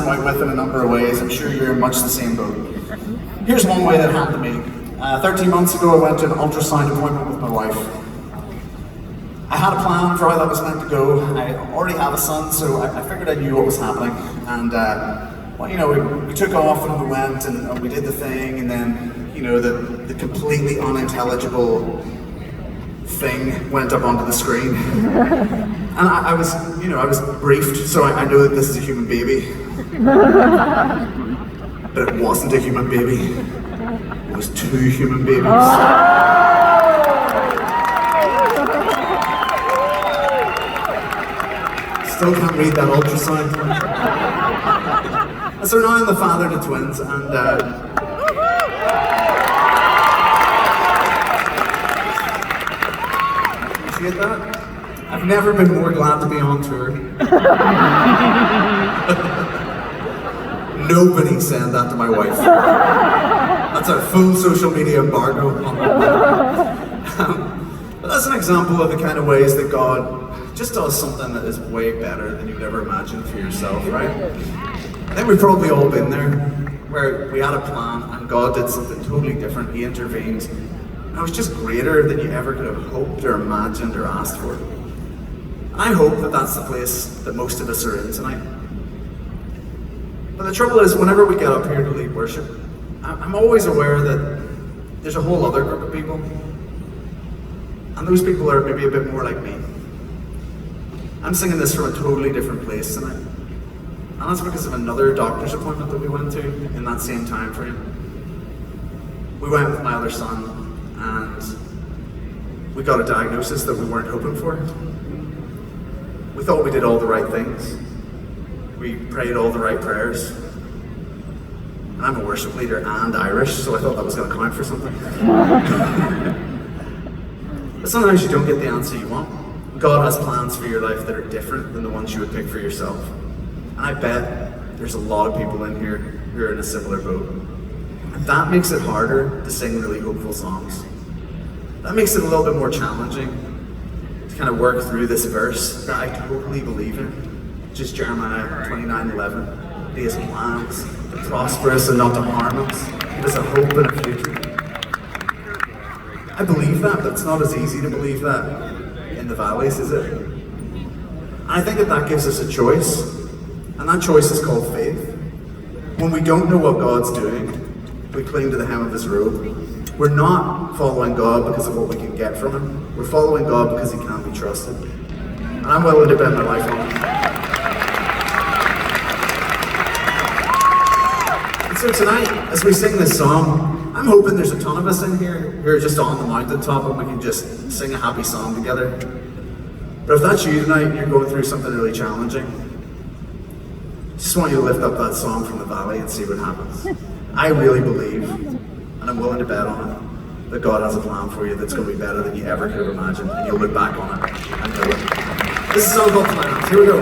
out with in a number of ways. I'm sure you're in much the same boat. Here's one way that happened to me. 13 months ago, I went to an ultrasound appointment with my wife. I had a plan for how that was meant to go. I already have a son, so I figured I knew what was happening. And well, you know, we took off and we went and we did the thing, and then, you know, the completely unintelligible thing went up onto the screen. And I was, you know, I was briefed, so I know that this is a human baby. But it wasn't a human baby. It was two human babies. Still can't read that ultrasound. And so now I'm the father to twins, and appreciate that. I've never been more glad to be on tour. Nobody said that to my wife. That's a full social media embargo on that. But that's an example of the kind of ways that God just does something that is way better than you would ever imagine for yourself, right? I think we've probably all been there, where we had a plan and God did something totally different. He intervened, and it was just greater than you ever could have hoped or imagined or asked for. And I hope that that's the place that most of us are in tonight. But the trouble is, whenever we get up here to lead worship, I'm always aware that there's a whole other group of people. And those people are maybe a bit more like me. I'm singing this from a totally different place tonight. And that's because of another doctor's appointment that we went to in that same time frame. We went with my other son, and we got a diagnosis that we weren't hoping for. We thought we did all the right things. We prayed all the right prayers. And I'm a worship leader and Irish, so I thought that was going to count for something. But sometimes you don't get the answer you want. God has plans for your life that are different than the ones you would pick for yourself. And I bet there's a lot of people in here who are in a similar boat. And that makes it harder to sing really hopeful songs. That makes it a little bit more challenging to kind of work through this verse that I totally believe in. Just Jeremiah 29:11. He has plans to prosper us and not to harm us. He has a hope and a future. I believe that, but it's not as easy to believe that in the valleys, is it? And I think that gives us a choice, and that choice is called faith. When we don't know what God's doing, we cling to the hem of His robe. We're not following God because of what we can get from Him. We're following God because He can be trusted. And I'm willing to bet my life on it. And so tonight, as we sing this song, I'm hoping there's a ton of us in here who are just on the mountaintop and we can just sing a happy song together. But if that's you tonight and you're going through something really challenging, I just want you to lift up that song from the valley and see what happens. I really believe, and I'm willing to bet on it, that God has a plan for you that's going to be better than you ever could have imagined, and you'll look back on it and know it. This is all about plans. Here we go.